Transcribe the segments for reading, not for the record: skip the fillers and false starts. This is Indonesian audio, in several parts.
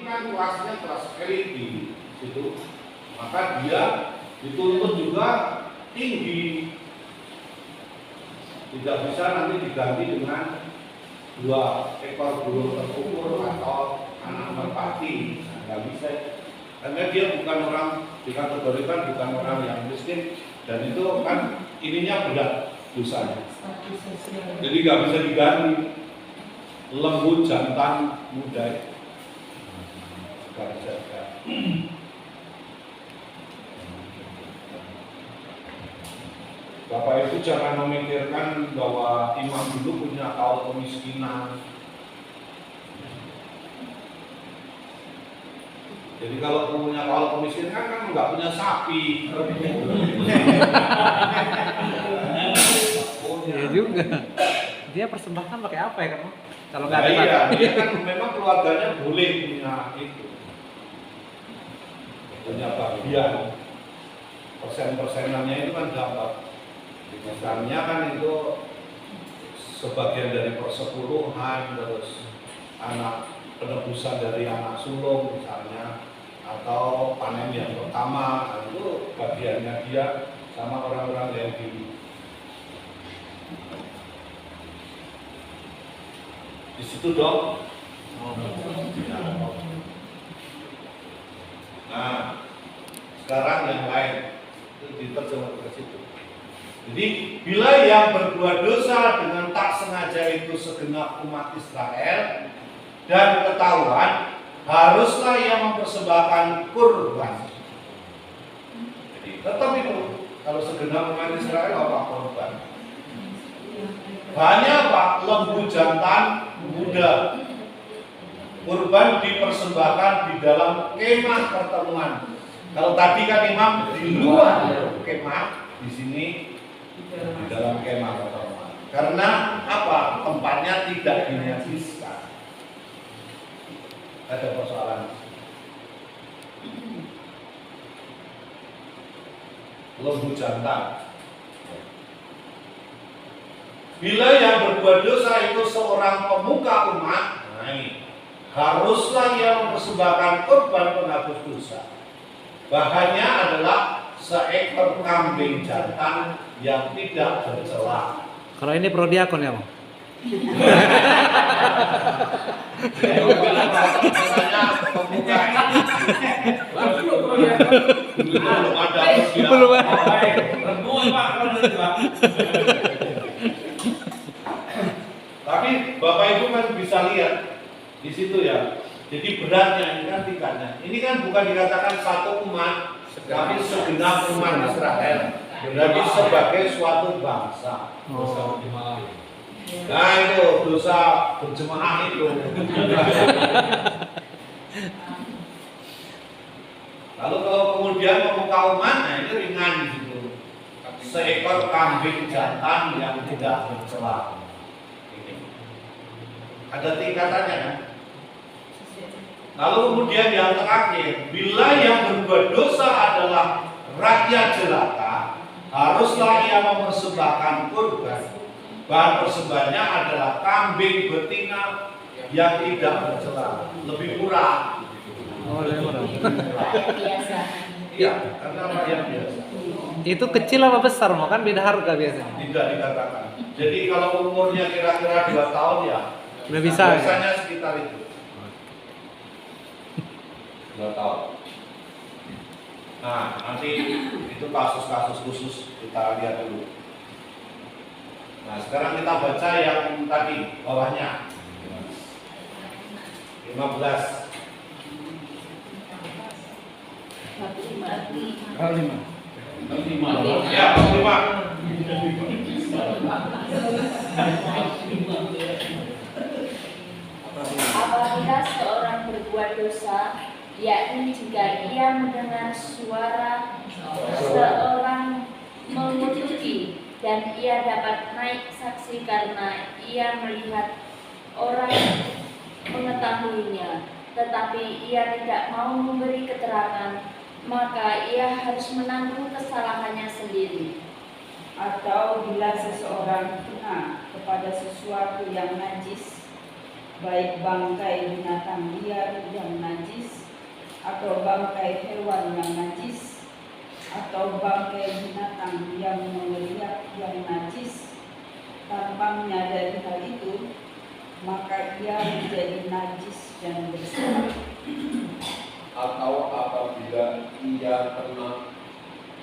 kan kelasnya kelas elit di situ, maka dia dituntut juga tinggi, tidak bisa nanti diganti dengan 2 ekor burung terkukur atau anak merpati, nggak bisa, karena dia bukan orang dikategorikan bukan orang yang miskin, dan itu kan ininya berat dosanya, jadi nggak bisa diganti. Lembu jantan muda nggak bisa diganti. Bapak Ibu jangan memikirkan bahwa imam dulu punya kaum kemiskinan. Jadi kalau punya kaum kemiskinan kan nggak punya sapi. Iya juga. Dia persembahkan pakai apa ya kamu? Kalau nggak ada Iya, dia kan memang keluarganya boleh punya itu, punya bagian. Persen-persenannya itu kan dapat. Misalnya kan itu sebagian dari persepuluhan, terus anak penebusan dari anak sulung misalnya, atau panen yang pertama, itu bagiannya dia sama orang-orang yang di situ dong. Nah, sekarang yang lain itu diterjemah ke situ. Jadi, bila yang berbuat dosa dengan tak sengaja itu segenap umat Israel dan ketahuan, haruslah ia mempersembahkan kurban. Jadi, tetap itu, kalau segenap umat Israel apa kurban? Banyak Pak, lembu jantan muda. Kurban dipersembahkan di dalam kemah pertemuan. Kalau tadi kan imam di luar kemah, di sini di dalam kemah pertemuan. Karena apa? Tempatnya tidak dinajiskan. Ada persoalan. Lembu jantan. Bila yang berbuat dosa itu seorang pemuka umat, nah ini, haruslah ia mempersembahkan kurban penghapus dosa. Bahannya adalah seekor kambing jantan yang tidak bercela. Kalau ini prodiakon ya, Bang? Pemuka belum ada Belum ada. Tapi Bapak Ibu kan bisa lihat di situ ya. Jadi beratnya ini kan tingkatnya. Ini kan bukan dikatakan satu umat, tapi segenap umat Israel. Berarti sebagai suatu bangsa. Nah itu dosa berjemaah itu. Lalu kalau kemudian pemuka umat, nah ini ringan gitu. Seekor kambing jantan yang tidak bercela. Ada tingkatannya kan? Lalu kemudian yang terakhir, bila yang berbuat dosa adalah rakyat jelata, haruslah ia mempersembahkan kurban. Bahan persembahannya adalah kambing betina yang tidak bercela, lebih murah. Oh, lebih murah. Biasa. Iya, karena rakyat biasa. Itu kecil apa besar, mau kan beda harga biasanya. Tidak dikatakan. Jadi kalau umurnya kira-kira 2 tahun ya, Udah bisa. biasanya sekitar itu. 2 tahun. Nah, nanti itu kasus-kasus khusus kita lihat dulu. Nah, sekarang kita baca yang tadi bawahnya. 15. Ya, 45. Apabila seorang berbuat dosa, yakni jika ia mendengar suara seorang mengutuki dan ia dapat naik saksi karena ia melihat orang mengetahuinya, tetapi ia tidak mau memberi keterangan, maka ia harus menanggung kesalahannya sendiri. Atau bila seseorang kena kepada sesuatu yang najis, baik bangkai binatang liar yang najis atau bangkai hewan yang najis, atau bangkai binatang yang mengeriak yang najis, tanpa menyadari hal itu, maka ia menjadi najis dan bersalah. Atau apabila ia kena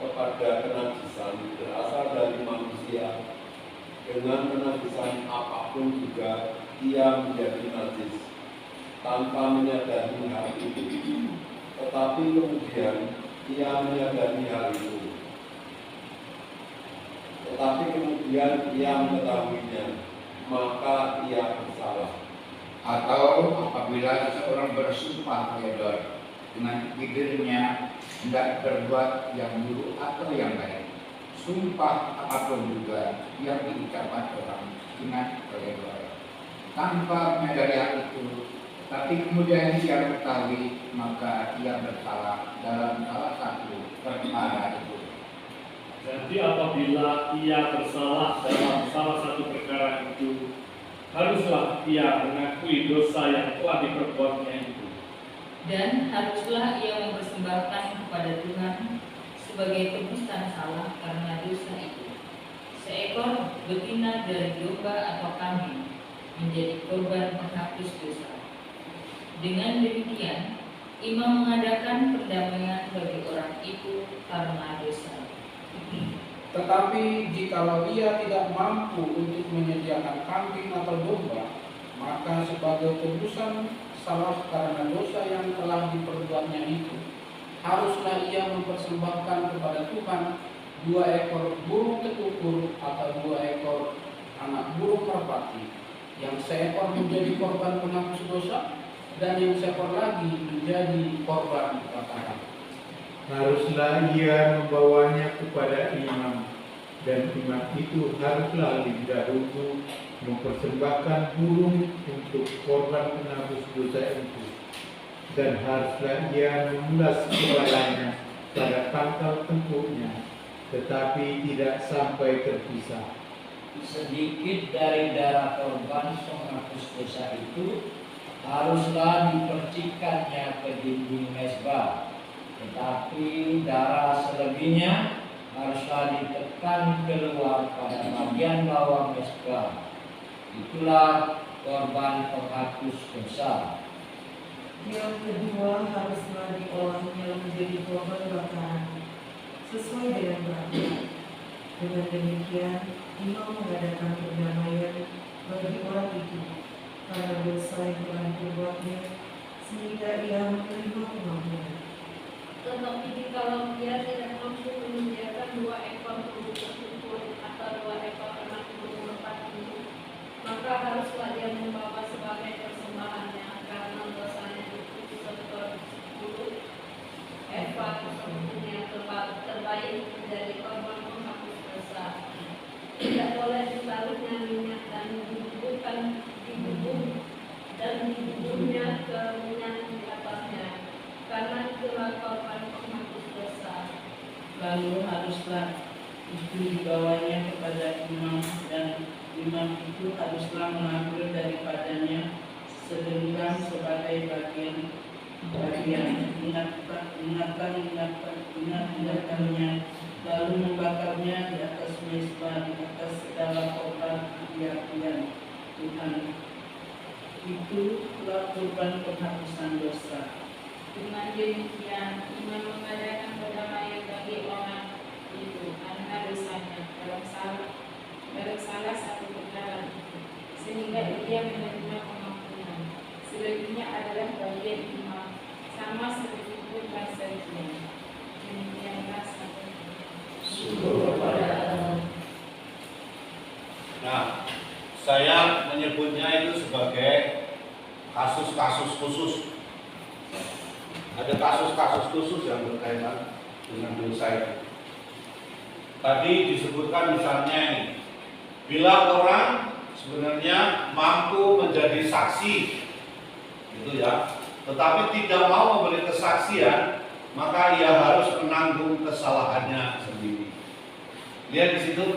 kepada kenajisan berasal dari manusia, dengan kenajisan apapun juga ia menjadi najis tanpa menyadari hal itu. Tetapi kemudian ia menyadari hal itu. Tetapi kemudian ia mengetahuinya, maka ia bersalah. Atau apabila seseorang bersumpah menyodor dengan bibirnya hendak berbuat yang buruk atau yang baik, sumpah apapun juga yang diucapkan orang dengan menyodor tanpa menyadari hal itu, tapi kemudian ia mengetahui, maka ia bersalah dalam salah satu perkara itu. Jadi apabila ia bersalah dalam salah satu perkara itu, haruslah ia mengakui dosa yang telah diperbuatnya itu. Dan haruslah ia mempersembahkan kepada Tuhan sebagai tebusan salah karena dosa itu seekor betina dari domba atau kambing menjadi korban penghapus dosa. Dengan demikian, imam mengadakan perdamaian bagi orang itu karena dosa. Tetapi jikalau ia tidak mampu untuk menyediakan kambing atau domba, maka sebagai tebusan salah karena dosa yang telah diperbuatnya itu, haruslah ia mempersembahkan kepada Tuhan 2 ekor burung tetukur atau 2 ekor anak burung merpati, yang seekor menjadi korban penghapus dosa dan yang seekor lagi menjadi korban kebakaran. Haruslah ia membawanya kepada imam, dan imam itu haruslah lebih dahulu mempersembahkan burung untuk korban penghapus dosa itu, dan haruslah ia mengulas kepalanya pada pangkal tengkuknya, tetapi tidak sampai terpisah. Sedikit dari darah korban penghapus dosa itu haruslah dipercikkannya ke dinding mezbah, tetapi darah selebihnya haruslah ditekan keluar pada bagian bawah mezbah. Itulah korban penghapus dosa. Yang kedua, haruslah diolahnya menjadi korban bakaran sesuai dengan peraturan. Dengan demikian, imam mengadakan perdamaian bagi orang itu karena dosa yang telah diperbuatnya, sehingga ia menerima pengampunan. Tetapi jikalau ia tidak mampu menyediakan 2 ekor burung tetukur atau 2 ekor anak burung merpati, maka haruslah dia membawa sebagai persembahannya karena dosanya itu seekor 10 ekor tetukur yang terbaik menjadi korban penghapus dosa. Tidak boleh ditaruhnya minyak dan dibubuhkan dan dibubuhnya ke minyak di atasnya, karena itulah korban penghapus dosa. Lalu haruslah itu dibawanya kepada imam, dan imam itu haruslah mengambil daripadanya segenggam sebagai bagian ingatkannya, lalu membakarnya di atas mezbah di atas segala korban kegiatan Tuhan. Itulah korban penghapusan dosa. Dengan demikian, imam mengadakan perdamaian bagi orang itu karena dosanya dalam salah satu perkara itu, sehingga dia menerima pengampunan. Selebihnya adalah bagian imam, sama seperti pun bahasanya. Demikianlah sabda Tuhan. Nah, saya menyebutnya itu sebagai kasus-kasus khusus. Ada kasus-kasus khusus yang berkaitan dengan dosa itu. Tadi disebutkan misalnya ini, bila orang sebenarnya mampu menjadi saksi, gitu ya, tetapi tidak mau memberi kesaksian, maka ia harus menanggung kesalahannya sendiri. Lihat di situ.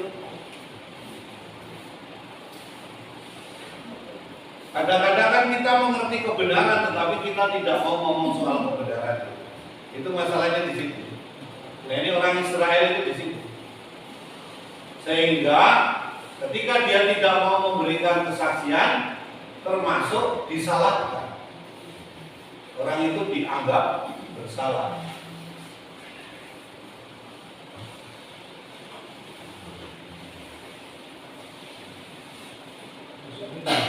Kadang-kadang kan kita mengerti kebenaran, tetapi kita tidak mau ngomong soal kebenaran. Itu masalahnya di situ. Nah, ini orang Israel itu di situ. Sehingga ketika dia tidak mau memberikan kesaksian, termasuk disalahkan. Orang itu dianggap bersalah. Sebentar.